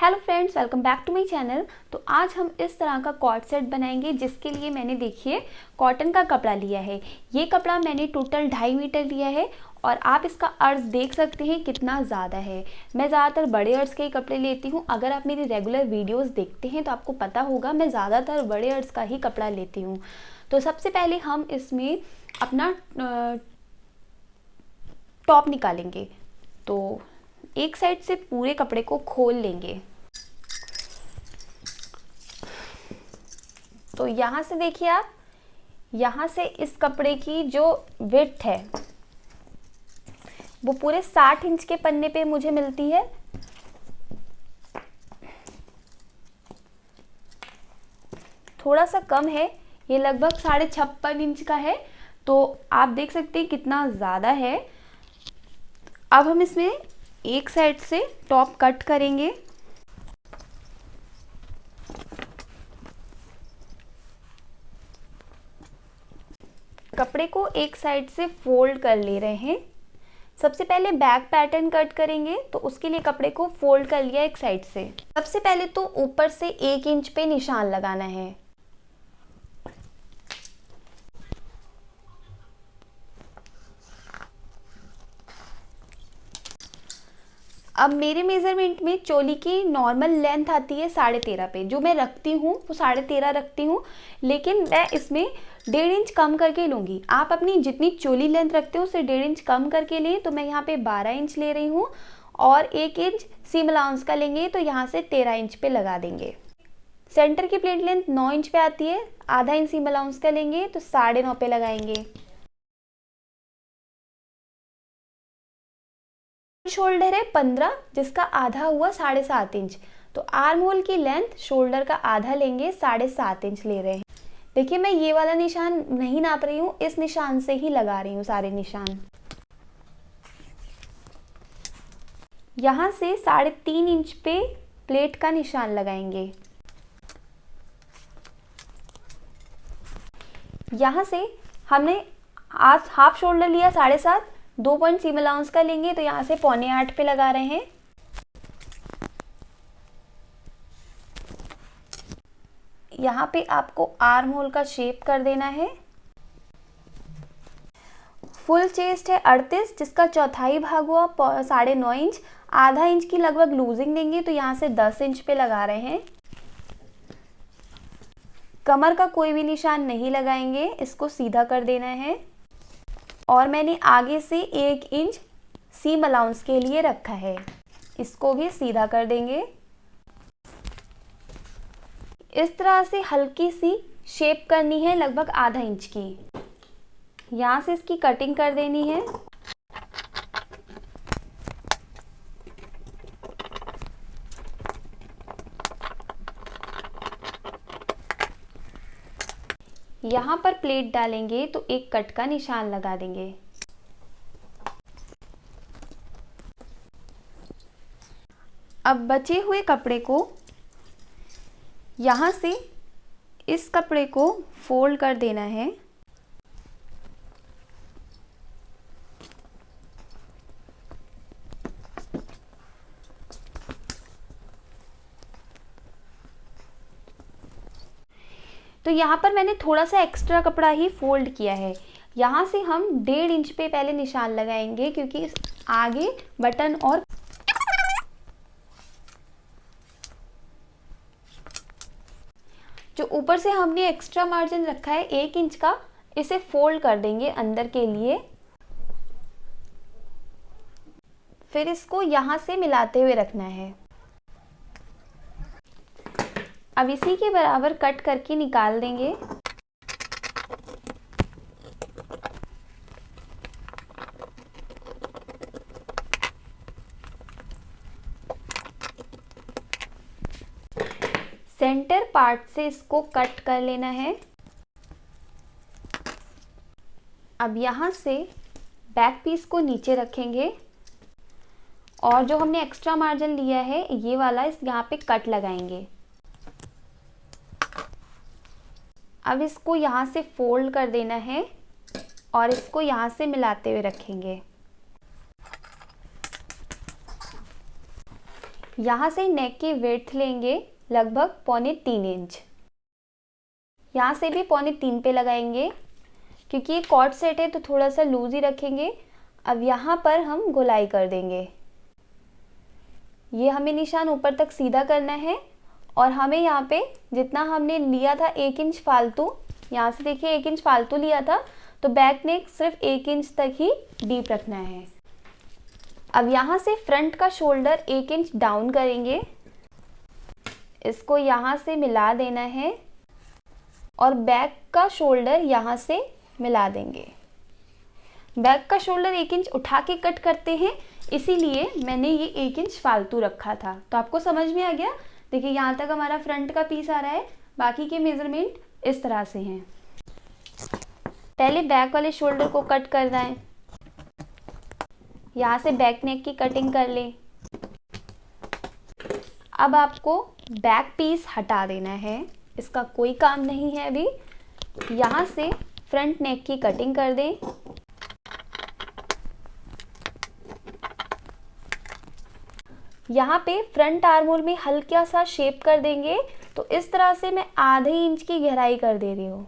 Hello friends, welcome back to my channel. तो आज हम इस तरह का कॉर्ड सेट बनाएंगे, जिसके लिए मैंने देखिए कॉटन का कपड़ा लिया है। ये कपड़ा मैंने टोटल 2.5 मीटर लिया है और आप इसका अर्ज देख सकते हैं कितना ज़्यादा है। मैं ज़्यादातर बड़े अर्ज के ही कपड़े लेती हूँ। अगर आप मेरी रेगुलर वीडियोस देखते हैं तो आपको पता होगा मैं ज़्यादातर बड़े अर्ज का ही कपड़ा लेती हूँ। तो सबसे पहले हम इसमें अपना टॉप निकालेंगे। तो एक साइड से पूरे कपड़े को खोल लेंगे। तो यहाँ से देखिए आप, यहाँ से इस कपड़े की जो विड्थ है वो पूरे 60 इंच के पन्ने पे मुझे मिलती है। थोड़ा सा कम है, ये लगभग 56.5 इंच का है। तो आप देख सकते हैं कितना ज़्यादा है। अब हम इसमें एक साइड से टॉप कट करेंगे। कपड़े को एक साइड से फोल्ड कर ले रहे हैं। सबसे पहले बैक पैटर्न कट करेंगे, तो उसके लिए कपड़े को फोल्ड कर लिया एक साइड से। सबसे पहले तो ऊपर से 1 इंच पे निशान लगाना है। अब मेरे मेजरमेंट में चोली की नॉर्मल लेंथ आती है 13.5 पे, जो मैं रखती हूँ वो 13.5 रखती हूँ, लेकिन मैं इसमें 1.5 इंच कम करके लूँगी। आप अपनी जितनी चोली लेंथ रखते हो उससे 1.5 इंच कम करके लें। तो मैं यहाँ पे 12 इंच ले रही हूँ और 1 इंच सीम अलाउंस का लेंगे, तो यहाँ से 13 इंच पे लगा देंगे। सेंटर की प्लेट लेंथ 9 इंच पे आती है, आधा इंच सीम अलाउंस का लेंगे तो 9.5 पे लगाएंगे। शोल्डर है 15, जिसका आधा हुआ 7.5 इंच। तो आर्म होल की लेंथ शोल्डर का आधा लेंगे, 7.5 इंच ले रहे हैं। देखिए मैं ये वाला निशान नहीं नाप रही हूँ, इस निशान से ही लगा रही हूँ सारे निशान। यहाँ से 3.5 इंच पे प्लेट का निशान लगाएंगे। यहाँ से हमने हाफ शोल्डर लिया 7.5, 2 पॉइंट सीम अलाउंस का लेंगे, तो यहाँ से 7.25 पे लगा रहे हैं। यहाँ पे आपको आर्म होल का शेप कर देना है। फुल चेस्ट है 38, जिसका चौथाई भाग हुआ 9.5 इंच। आधा इंच की लगभग लूजिंग देंगे, तो यहाँ से 10 इंच पे लगा रहे हैं। कमर का कोई भी निशान नहीं लगाएंगे, इसको सीधा कर देना है। और मैंने आगे से 1 इंच सीम अलाउंस के लिए रखा है, इसको भी सीधा कर देंगे। इस तरह से हल्की सी शेप करनी है, लगभग आधा इंच की। यहाँ से इसकी कटिंग कर देनी है। यहाँ पर प्लेट डालेंगे तो एक कट का निशान लगा देंगे। अब बचे हुए कपड़े को यहाँ से इस कपड़े को फोल्ड कर देना है। तो यहाँ पर मैंने थोड़ा सा एक्स्ट्रा कपड़ा ही फोल्ड किया है। यहाँ से हम 1.5 इंच पे पहले निशान लगाएंगे, क्योंकि आगे बटन और जो ऊपर से हमने एक्स्ट्रा मार्जिन रखा है 1 इंच का, इसे फोल्ड कर देंगे अंदर के लिए। फिर इसको यहाँ से मिलाते हुए रखना है। अब इसी के बराबर कट करके निकाल देंगे। सेंटर पार्ट से इसको कट कर लेना है। अब यहाँ से बैक पीस को नीचे रखेंगे और जो हमने एक्स्ट्रा मार्जिन लिया है ये वाला, इस यहाँ पे कट लगाएंगे। अब इसको यहाँ से फोल्ड कर देना है और इसको यहाँ से मिलाते हुए रखेंगे। यहाँ से नेक की विड्थ लेंगे लगभग 2.25 इंच। यहाँ से भी 2.25 पे लगाएंगे, क्योंकि ये कॉर्ड सेट है तो थोड़ा सा लूज ही रखेंगे। अब यहाँ पर हम गोलाई कर देंगे। ये हमें निशान ऊपर तक सीधा करना है और हमें यहाँ पे जितना हमने लिया था 1 इंच फालतू, यहाँ से देखिए 1 इंच फालतू लिया था, तो बैक नेक सिर्फ 1 इंच तक ही डीप रखना है। अब यहाँ से फ्रंट का शोल्डर 1 इंच डाउन करेंगे, इसको यहाँ से मिला देना है और बैक का शोल्डर यहाँ से मिला देंगे। बैक का शोल्डर 1 इंच उठा के कट करते हैं, इसीलिए मैंने ये 1 इंच फालतू रखा था। तो आपको समझ में आ गया। देखिए यहाँ तक हमारा फ्रंट का पीस आ रहा है, बाकी के मेजरमेंट इस तरह से हैं। पहले बैक वाले शोल्डर को कट करना है, यहाँ से बैक नेक की कटिंग कर लें। अब आपको बैक पीस हटा देना है, इसका कोई काम नहीं है अभी। यहाँ से फ्रंट नेक की कटिंग कर दें। यहाँ पे फ्रंट आर्म होल में हल्का सा शेप कर देंगे, तो इस तरह से मैं आधे इंच की गहराई कर दे रही हूँ।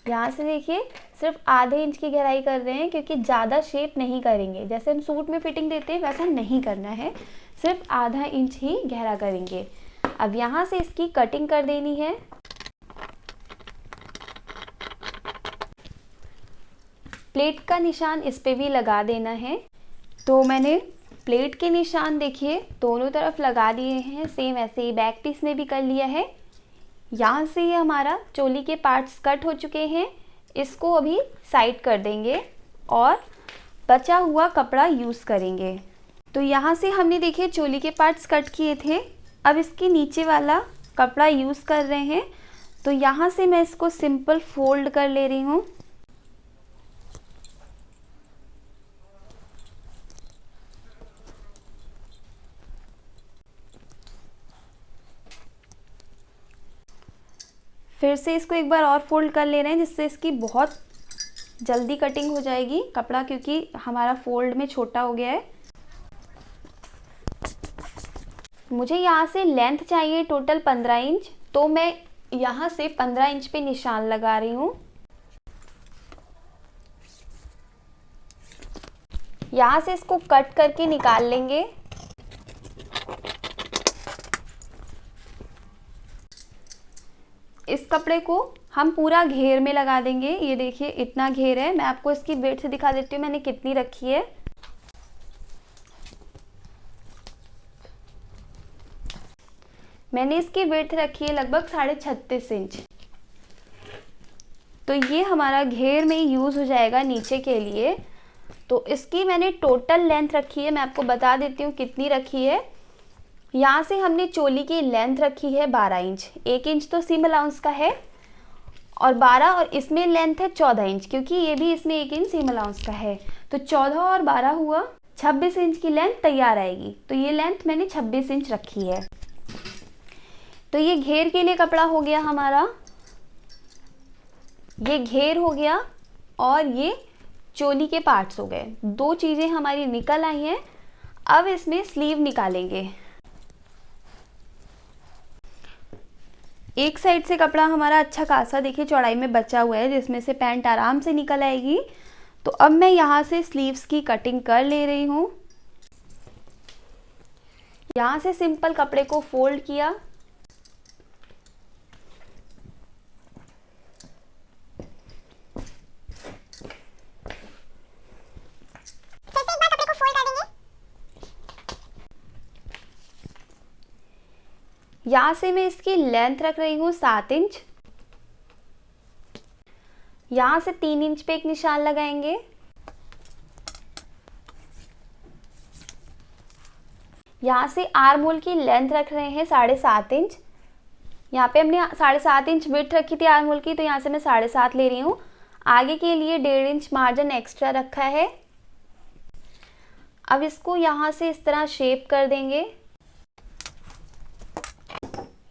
यहाँ से देखिए सिर्फ आधे इंच की गहराई कर रहे हैं, क्योंकि ज़्यादा शेप नहीं करेंगे। जैसे हम सूट में फिटिंग देते हैं वैसा नहीं करना है, सिर्फ आधा इंच ही गहरा करेंगे। अब यहाँ से इसकी कटिंग कर देनी है। प्लेट का निशान इस पे भी लगा देना है। तो मैंने प्लेट के निशान देखिए दोनों तरफ लगा दिए हैं, सेम ऐसे ही बैक पीस में भी कर लिया है। यहाँ से ये हमारा चोली के पार्ट्स कट हो चुके हैं, इसको अभी साइड कर देंगे और बचा हुआ कपड़ा यूज़ करेंगे। तो यहाँ से हमने देखिए चोली के पार्ट्स कट किए थे, अब इसके नीचे वाला कपड़ा यूज़ कर रहे हैं। तो यहाँ से मैं इसको सिंपल फोल्ड कर ले रही हूँ। फिर से इसको एक बार और फोल्ड कर ले रहे हैं, जिससे इसकी बहुत जल्दी कटिंग हो जाएगी कपड़ा, क्योंकि हमारा फोल्ड में छोटा हो गया है। मुझे यहाँ से लेंथ चाहिए टोटल 15 इंच, तो मैं यहाँ से 15 इंच पे निशान लगा रही हूँ। यहाँ से इसको कट करके निकाल लेंगे। इस कपड़े को हम पूरा घेर में लगा देंगे। ये देखिए इतना घेर है। मैं आपको इसकी वेट से दिखा देती हूँ मैंने कितनी रखी है। मैंने इसकी वेट रखी है लगभग 36.5 इंच। तो ये हमारा घेर में यूज़ हो जाएगा नीचे के लिए। तो इसकी मैंने टोटल लेंथ रखी है, मैं आपको बता देती हूँ कितनी रखी है। यहाँ से हमने चोली की लेंथ रखी है 12 इंच। 1 इंच तो सीम अलाउंस का है और 12, और इसमें लेंथ है 14 इंच, क्योंकि ये भी इसमें 1 इंच सीम अलाउंस का है। तो 14 और 12 हुआ 26 इंच की लेंथ तैयार आएगी। तो ये लेंथ मैंने 26 इंच रखी है। तो ये घेर के लिए कपड़ा हो गया हमारा, ये घेर हो गया और ये चोली के पार्ट्स हो गए। 2 चीज़ें हमारी निकल आई हैं। अब इसमें स्लीव निकालेंगे। एक साइड से कपड़ा हमारा अच्छा खासा देखिए चौड़ाई में बचा हुआ है, जिसमें से पैंट आराम से निकल आएगी। तो अब मैं यहाँ से स्लीव्स की कटिंग कर ले रही हूँ। यहाँ से सिंपल कपड़े को फोल्ड किया, यहाँ से मैं इसकी लेंथ रख रही हूँ 7 इंच। यहाँ से 3 इंच पे एक निशान लगाएंगे। यहाँ से आर्म होल की लेंथ रख रहे हैं 7.5 इंच। यहाँ पे हमने 7.5 इंच विड्थ रखी थी आर्म होल की, तो यहाँ से मैं 7.5 ले रही हूँ। आगे के लिए 1.5 इंच मार्जिन एक्स्ट्रा रखा है। अब इसको यहाँ से इस तरह शेप कर देंगे।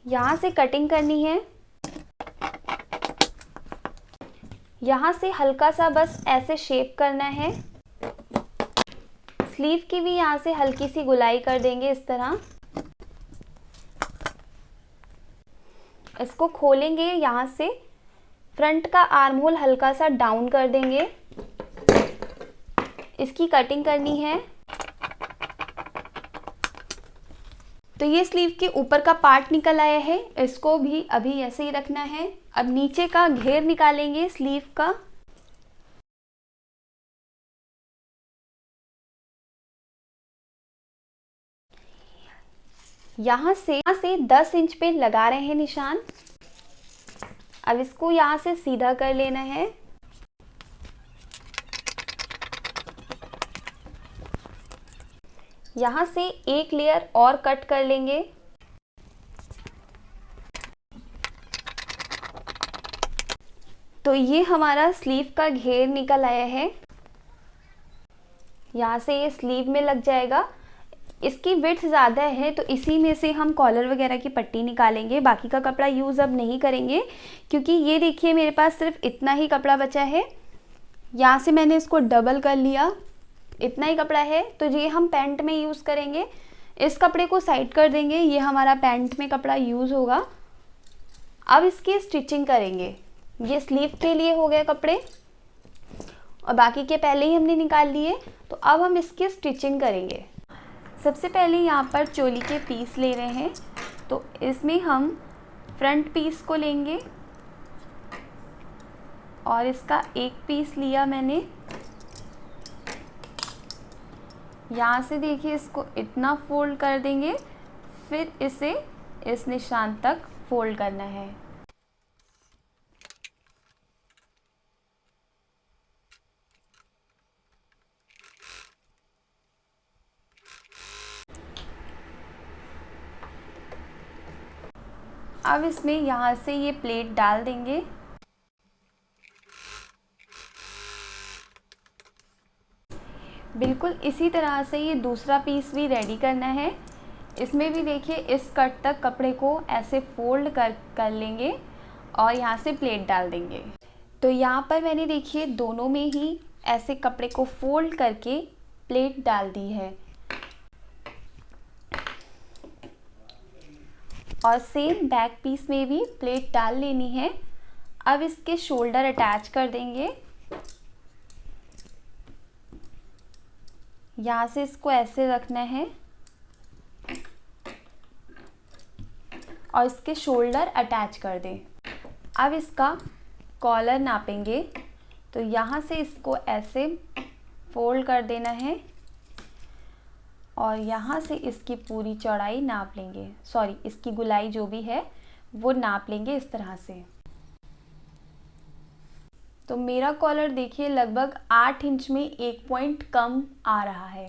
यहाँ से कटिंग करनी है। यहाँ से हल्का सा बस ऐसे शेप करना है। स्लीव की भी यहाँ से हल्की सी गुलाई कर देंगे इस तरह। इसको खोलेंगे, यहाँ से फ्रंट का आर्म होल हल्का सा डाउन कर देंगे, इसकी कटिंग करनी है। तो ये स्लीव के ऊपर का पार्ट निकल आया है, इसको भी अभी ऐसे ही रखना है। अब नीचे का घेर निकालेंगे स्लीव का। यहाँ से 10 इंच पे लगा रहे हैं निशान। अब इसको यहाँ से सीधा कर लेना है। यहाँ से एक लेयर और कट कर लेंगे। तो ये हमारा स्लीव का घेर निकल आया है, यहाँ से ये स्लीव में लग जाएगा। इसकी विड्थ ज़्यादा है तो इसी में से हम कॉलर वगैरह की पट्टी निकालेंगे, बाकी का कपड़ा यूज़ अब नहीं करेंगे, क्योंकि ये देखिए मेरे पास सिर्फ इतना ही कपड़ा बचा है। यहाँ से मैंने इसको डबल कर लिया, इतना ही कपड़ा है, तो ये हम पैंट में यूज़ करेंगे। इस कपड़े को साइड कर देंगे, ये हमारा पैंट में कपड़ा यूज़ होगा। अब इसकी स्टिचिंग करेंगे। ये स्लीव के लिए हो गए कपड़े और बाकी के पहले ही हमने निकाल लिए, तो अब हम इसकी स्टिचिंग करेंगे। सबसे पहले यहाँ पर चोली के पीस ले रहे हैं, तो इसमें हम फ्रंट पीस को लेंगे और इसका एक पीस लिया मैंने। यहाँ से देखिए इसको इतना फोल्ड कर देंगे, फिर इसे इस निशान तक फोल्ड करना है। अब इसमें यहाँ से ये प्लेट डाल देंगे। बिल्कुल इसी तरह से ये दूसरा पीस भी रेडी करना है। इसमें भी देखिए इस कट तक कपड़े को ऐसे फोल्ड कर लेंगे और यहाँ से प्लेट डाल देंगे। तो यहाँ पर मैंने देखिए दोनों में ही ऐसे कपड़े को फोल्ड करके प्लेट डाल दी है और सेम बैक पीस में भी प्लेट डाल लेनी है। अब इसके शोल्डर अटैच कर देंगे। यहाँ से इसको ऐसे रखना है और इसके शोल्डर अटैच कर दें। अब इसका कॉलर नापेंगे, तो यहाँ से इसको ऐसे फोल्ड कर देना है और यहाँ से इसकी पूरी चौड़ाई नाप लेंगे, सॉरी इसकी गुलाई जो भी है वो नाप लेंगे इस तरह से। तो मेरा कॉलर देखिए लगभग 8 इंच में 1 पॉइंट कम आ रहा है।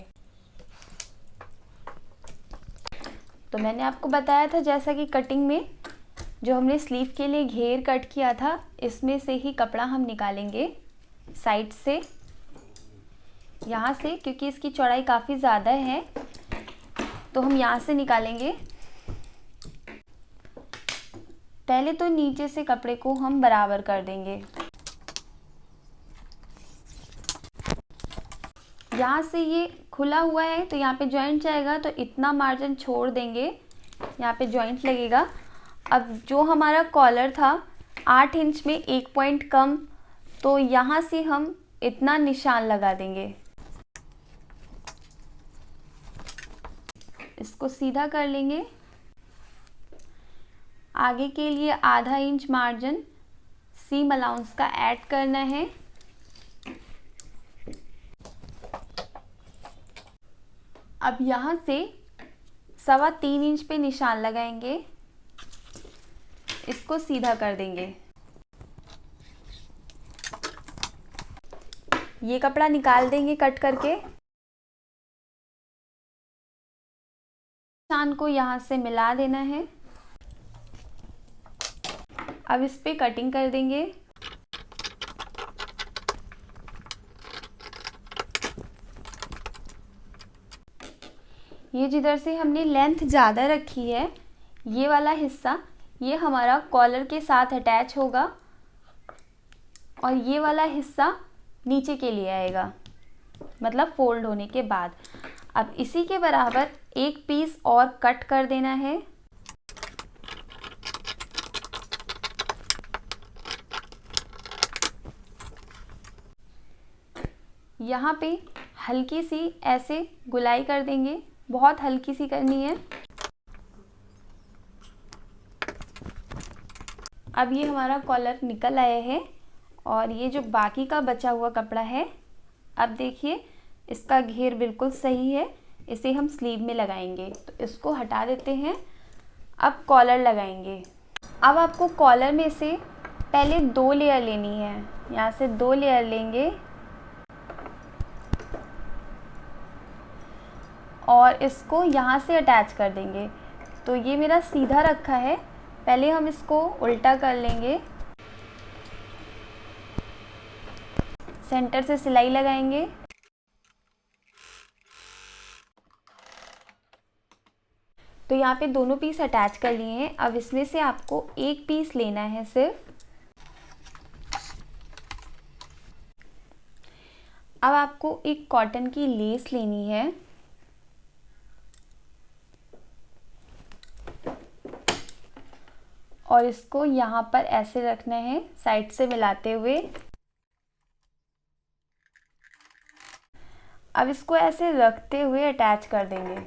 तो मैंने आपको बताया था जैसा कि कटिंग में जो हमने स्लीव के लिए घेर कट किया था, इसमें से ही कपड़ा हम निकालेंगे साइड से, यहाँ से, क्योंकि इसकी चौड़ाई काफ़ी ज़्यादा है तो हम यहाँ से निकालेंगे। पहले तो नीचे से कपड़े को हम बराबर कर देंगे। यहाँ से ये खुला हुआ है तो यहाँ पे जॉइंट जाएगा, तो इतना मार्जिन छोड़ देंगे, यहाँ पे जॉइंट लगेगा। अब जो हमारा कॉलर था 8 इंच में 1 पॉइंट कम, तो यहाँ से हम इतना निशान लगा देंगे। इसको सीधा कर लेंगे। आगे के लिए आधा इंच मार्जिन सीम अलाउंस का ऐड करना है। अब यहाँ से 3.25 इंच पे निशान लगाएंगे, इसको सीधा कर देंगे। ये कपड़ा निकाल देंगे कट करके। निशान को यहाँ से मिला देना है। अब इस पे कटिंग कर देंगे। ये जिधर से हमने लेंथ ज़्यादा रखी है, ये वाला हिस्सा ये हमारा कॉलर के साथ अटैच होगा और ये वाला हिस्सा नीचे के लिए आएगा, मतलब फोल्ड होने के बाद। अब इसी के बराबर एक पीस और कट कर देना है। यहाँ पे हल्की सी ऐसे गुलाई कर देंगे, बहुत हल्की सी करनी है। अब ये हमारा कॉलर निकल आया है और ये जो बाकी का बचा हुआ कपड़ा है, अब देखिए इसका घेर बिल्कुल सही है, इसे हम स्लीव में लगाएंगे। तो इसको हटा देते हैं। अब कॉलर लगाएंगे। अब आपको कॉलर में से पहले 2 लेयर लेनी है। यहाँ से 2 लेयर लेंगे और इसको यहाँ से अटैच कर देंगे। तो ये मेरा सीधा रखा है, पहले हम इसको उल्टा कर लेंगे, सेंटर से सिलाई लगाएंगे। तो यहाँ पे दोनों पीस अटैच कर लिए हैं। अब इसमें से आपको एक पीस लेना है सिर्फ। अब आपको एक कॉटन की लेस लेनी है और इसको यहाँ पर ऐसे रखना है साइड से मिलाते हुए। अब इसको ऐसे रखते हुए अटैच कर देंगे।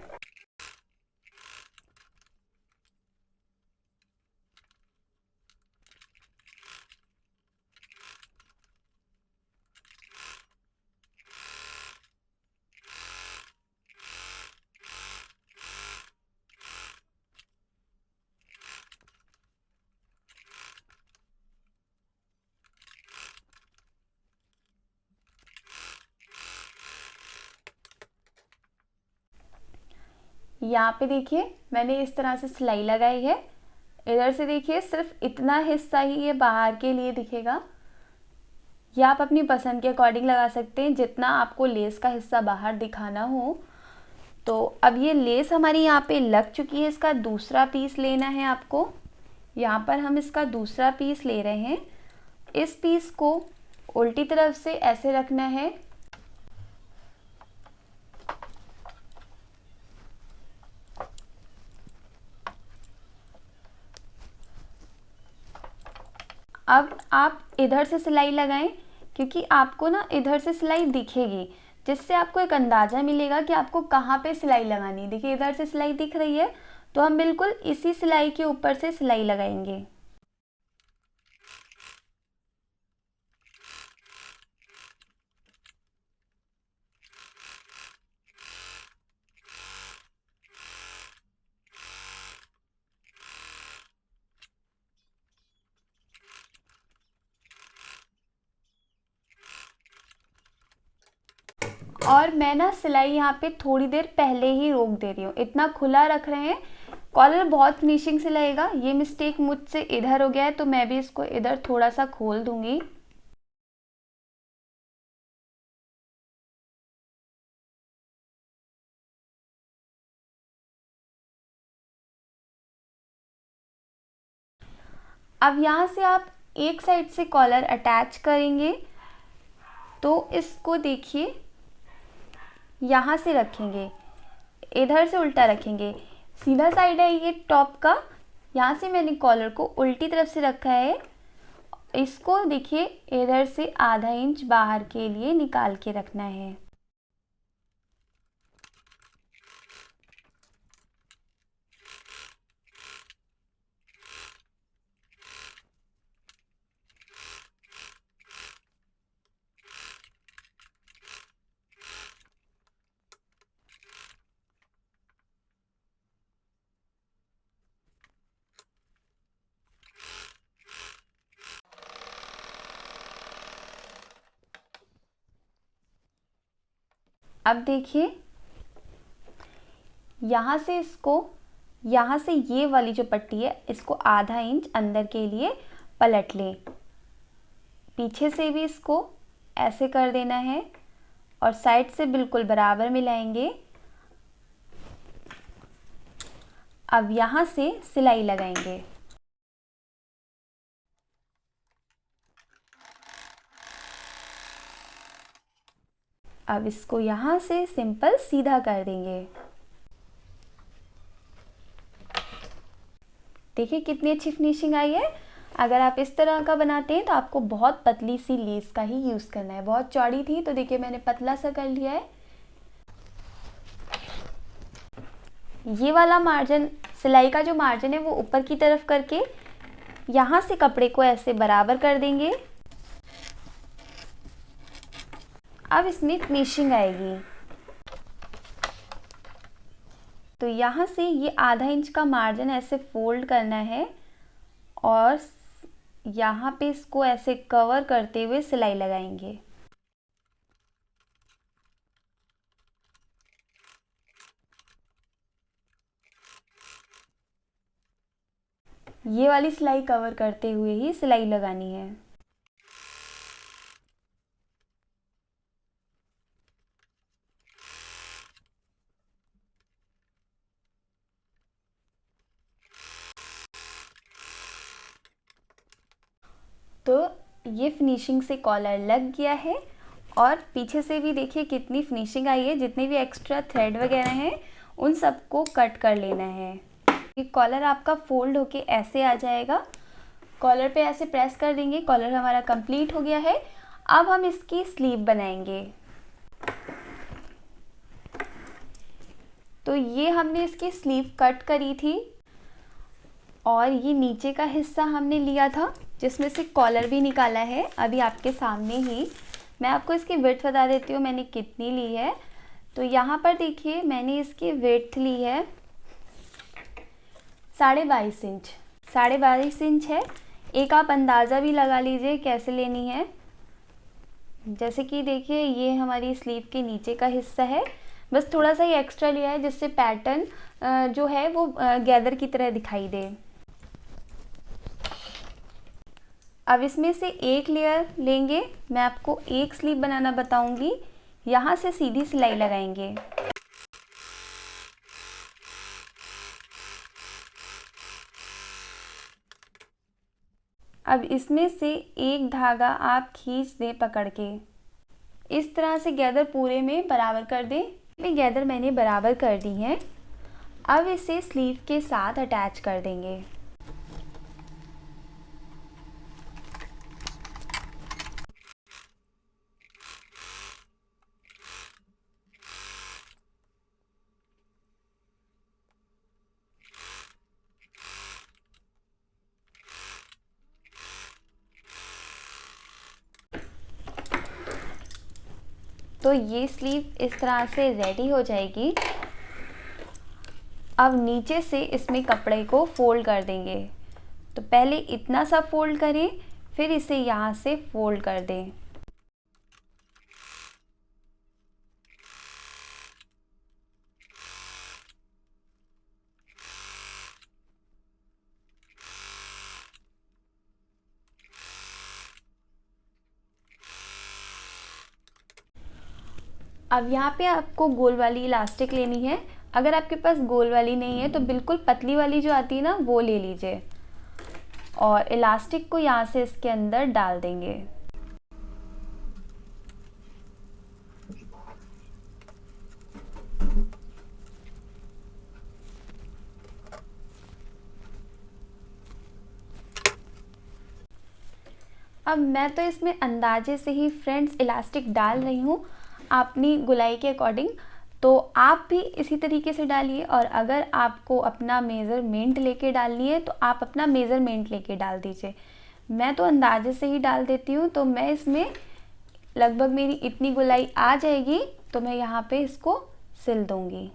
यहाँ पे देखिए मैंने इस तरह से सिलाई लगाई है। इधर से देखिए सिर्फ इतना हिस्सा ही ये बाहर के लिए दिखेगा। या आप अपनी पसंद के अकॉर्डिंग लगा सकते हैं, जितना आपको लेस का हिस्सा बाहर दिखाना हो। तो अब ये लेस हमारी यहाँ पे लग चुकी है। इसका दूसरा पीस लेना है आपको। यहाँ पर हम इसका दूसरा पीस ले रहे हैं। इस पीस को उल्टी तरफ से ऐसे रखना है। अब आप इधर से सिलाई लगाएं, क्योंकि आपको ना इधर से सिलाई दिखेगी, जिससे आपको एक अंदाज़ा मिलेगा कि आपको कहाँ पे सिलाई लगानी है। देखिए इधर से सिलाई दिख रही है, तो हम बिल्कुल इसी सिलाई के ऊपर से सिलाई लगाएंगे। और मैं ना सिलाई यहाँ पे थोड़ी देर पहले ही रोक दे रही हूँ, इतना खुला रख रहे हैं। कॉलर बहुत फिनिशिंग से लगेगा। ये मिस्टेक मुझसे इधर हो गया है, तो मैं भी इसको इधर थोड़ा सा खोल दूंगी। अब यहाँ से आप एक साइड से कॉलर अटैच करेंगे, तो इसको देखिए यहाँ से रखेंगे, इधर से उल्टा रखेंगे। सीधा साइड है ये टॉप का, यहाँ से मैंने कॉलर को उल्टी तरफ से रखा है। इसको देखिए इधर से आधा इंच बाहर के लिए निकाल के रखना है। अब देखिए यहाँ से इसको, यहाँ से ये वाली जो पट्टी है इसको आधा इंच अंदर के लिए पलट लें। पीछे से भी इसको ऐसे कर देना है और साइड से बिल्कुल बराबर मिलाएंगे। अब यहाँ से सिलाई लगाएंगे। अब इसको यहाँ से सिंपल सीधा कर देंगे। देखिए कितनी अच्छी फिनिशिंग आई है। अगर आप इस तरह का बनाते हैं तो आपको बहुत पतली सी लेस का ही यूज़ करना है। बहुत चौड़ी थी तो देखिए मैंने पतला सा कर लिया है। ये वाला मार्जिन, सिलाई का जो मार्जिन है वो ऊपर की तरफ करके यहाँ से कपड़े को ऐसे बराबर कर देंगे। अब इसमें फिनिशिंग आएगी। तो यहाँ से ये आधा इंच का मार्जिन ऐसे फोल्ड करना है और यहाँ पे इसको ऐसे कवर करते हुए सिलाई लगाएंगे। ये वाली सिलाई कवर करते हुए ही सिलाई लगानी है। तो ये फिनिशिंग से कॉलर लग गया है और पीछे से भी देखिए कितनी फिनिशिंग आई है। जितने भी एक्स्ट्रा थ्रेड वगैरह हैं उन सबको कट कर लेना है। ये कॉलर आपका फोल्ड होके ऐसे आ जाएगा। कॉलर पे ऐसे प्रेस कर देंगे। कॉलर हमारा कंप्लीट हो गया है। अब हम इसकी स्लीव बनाएंगे। तो ये हमने इसकी स्लीव कट करी थी और ये नीचे का हिस्सा हमने लिया था जिसमें से कॉलर भी निकाला है अभी आपके सामने ही। मैं आपको इसकी विड्थ बता देती हूँ मैंने कितनी ली है। तो यहाँ पर देखिए मैंने इसकी विड्थ ली है 22.5 इंच। 22.5 इंच है। एक आप अंदाज़ा भी लगा लीजिए कैसे लेनी है। जैसे कि देखिए ये हमारी स्लीव के नीचे का हिस्सा है। बस थोड़ा सा ही एक्स्ट्रा लिया है जिससे पैटर्न जो है वो गैदर की तरह दिखाई दे। अब इसमें से एक लेयर लेंगे। मैं आपको एक स्लीव बनाना बताऊंगी। यहाँ से सीधी सिलाई लगाएंगे। अब इसमें से एक धागा आप खींच दें पकड़ के। इस तरह से गैदर पूरे में बराबर कर दें। ये गैदर मैंने बराबर कर दी है। अब इसे स्लीव के साथ अटैच कर देंगे। तो ये स्लीव इस तरह से रेडी हो जाएगी। अब नीचे से इसमें कपड़े को फोल्ड कर देंगे। तो पहले इतना सा फोल्ड करें फिर इसे यहाँ से फोल्ड कर दें। अब यहाँ पे आपको गोल वाली इलास्टिक लेनी है। अगर आपके पास गोल वाली नहीं है तो बिल्कुल पतली वाली जो आती है ना वो ले लीजिए और इलास्टिक को यहाँ से इसके अंदर डाल देंगे। अब मैं तो इसमें अंदाजे से ही फ्रेंड्स इलास्टिक डाल रही हूँ अपनी गुलाई के अकॉर्डिंग। तो आप भी इसी तरीके से डालिए और अगर आपको अपना मेज़रमेंट लेके डालनी है तो आप अपना मेज़रमेंट लेके डाल दीजिए। मैं तो अंदाजे से ही डाल देती हूँ। तो मैं इसमें लगभग मेरी इतनी गुलाई आ जाएगी तो मैं यहाँ पे इसको सिल दूँगी।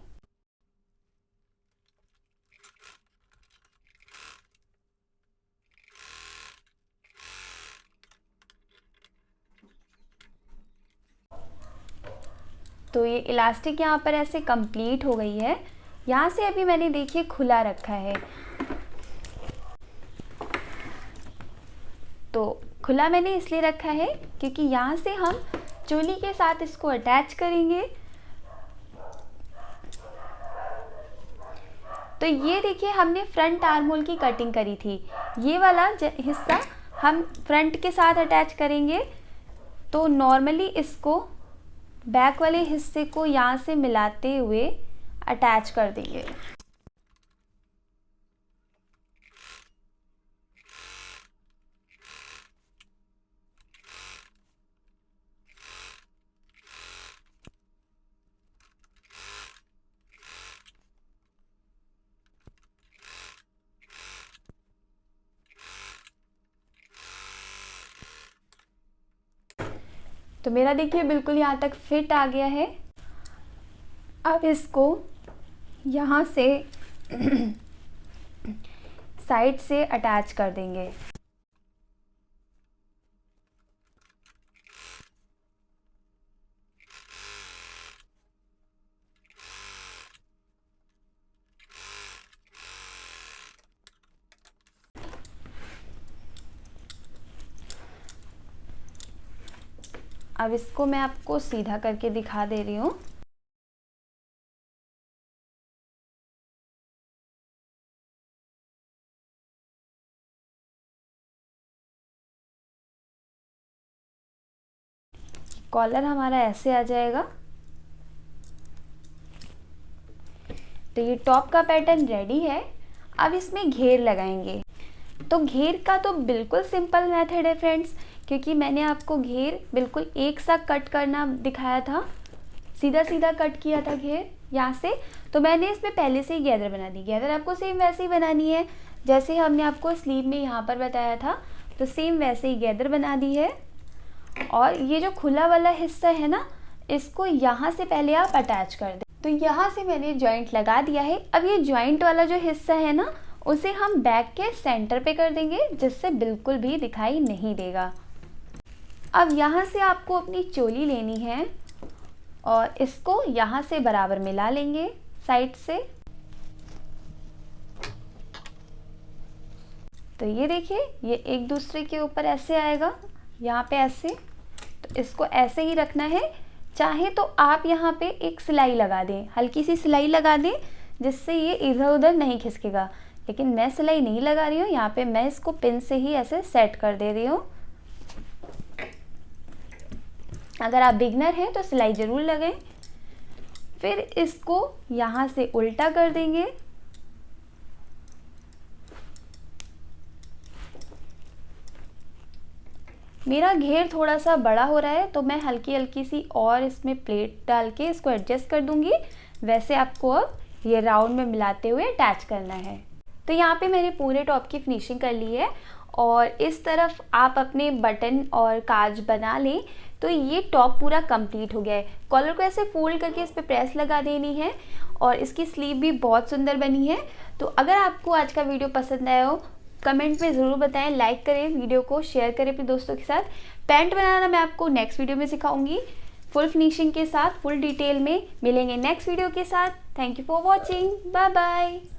तो ये इलास्टिक यहाँ पर ऐसे कंप्लीट हो गई है। यहाँ से अभी मैंने देखिए खुला रखा है। तो खुला मैंने इसलिए रखा है क्योंकि यहाँ से हम चोली के साथ इसको अटैच करेंगे। तो ये देखिए हमने फ्रंट आर्म होल की कटिंग करी थी। ये वाला हिस्सा हम फ्रंट के साथ अटैच करेंगे। तो नॉर्मली इसको बैक वाले हिस्से को यहाँ से मिलाते हुए अटैच कर देंगे। तो मेरा देखिए बिल्कुल यहाँ तक फिट आ गया है। अब इसको यहाँ से साइड से अटैच कर देंगे। अब इसको मैं आपको सीधा करके दिखा दे रही हूँ। कॉलर हमारा ऐसे आ जाएगा। तो ये टॉप का पैटर्न रेडी है। अब इसमें घेर लगाएंगे। तो घेर का तो बिल्कुल सिंपल मेथड है फ्रेंड्स, क्योंकि मैंने आपको घेर बिल्कुल एक सा कट करना दिखाया था, सीधा सीधा कट किया था घेर यहाँ से। तो मैंने इसमें पहले से ही गैदर बना दी। गैदर आपको सेम वैसे ही बनानी है जैसे हमने आपको स्लीव में यहाँ पर बताया था, तो सेम वैसे ही गैदर बना दी है। और ये जो खुला वाला हिस्सा है ना, इसको यहाँ से पहले आप अटैच कर दें। तो यहाँ से मैंने जॉइंट लगा दिया है। अब ये जॉइंट वाला जो हिस्सा है ना, उसे हम बैक के सेंटर पे कर देंगे, जिससे बिल्कुल भी दिखाई नहीं देगा। अब यहाँ से आपको अपनी चोली लेनी है और इसको यहाँ से बराबर मिला लेंगे साइड से। तो ये देखिए, ये एक दूसरे के ऊपर ऐसे आएगा, यहाँ पे ऐसे। तो इसको ऐसे ही रखना है। चाहे तो आप यहाँ पे एक सिलाई लगा दें, हल्की सी सिलाई लगा दें, जिससे ये इधर उधर नहीं खिसकेगा। लेकिन मैं सिलाई नहीं लगा रही हूँ, यहाँ पे मैं इसको पिन से ही ऐसे सेट कर दे रही हूँ। अगर आप बिगनर हैं तो सिलाई ज़रूर लगाएं। फिर इसको यहाँ से उल्टा कर देंगे। मेरा घेर थोड़ा सा बड़ा हो रहा है, तो मैं हल्की हल्की सी और इसमें प्लेट डाल के इसको एडजस्ट कर दूंगी। वैसे आपको अब ये राउंड में मिलाते हुए अटैच करना है। तो यहाँ पे मैंने पूरे टॉप की फिनिशिंग कर ली है। और इस तरफ आप अपने बटन और काज बना लें तो ये टॉप पूरा कंप्लीट हो गया है। कॉलर को ऐसे फोल्ड करके इस पर प्रेस लगा देनी है और इसकी स्लीव भी बहुत सुंदर बनी है। तो अगर आपको आज का वीडियो पसंद आया हो, कमेंट में ज़रूर बताएं, लाइक करें वीडियो को, शेयर करें अपने दोस्तों के साथ। पैंट बनाना मैं आपको नेक्स्ट वीडियो में सिखाऊंगी फुल फिनिशिंग के साथ, फुल डिटेल में। मिलेंगे नेक्स्ट वीडियो के साथ। Thank you for watching. Bye bye.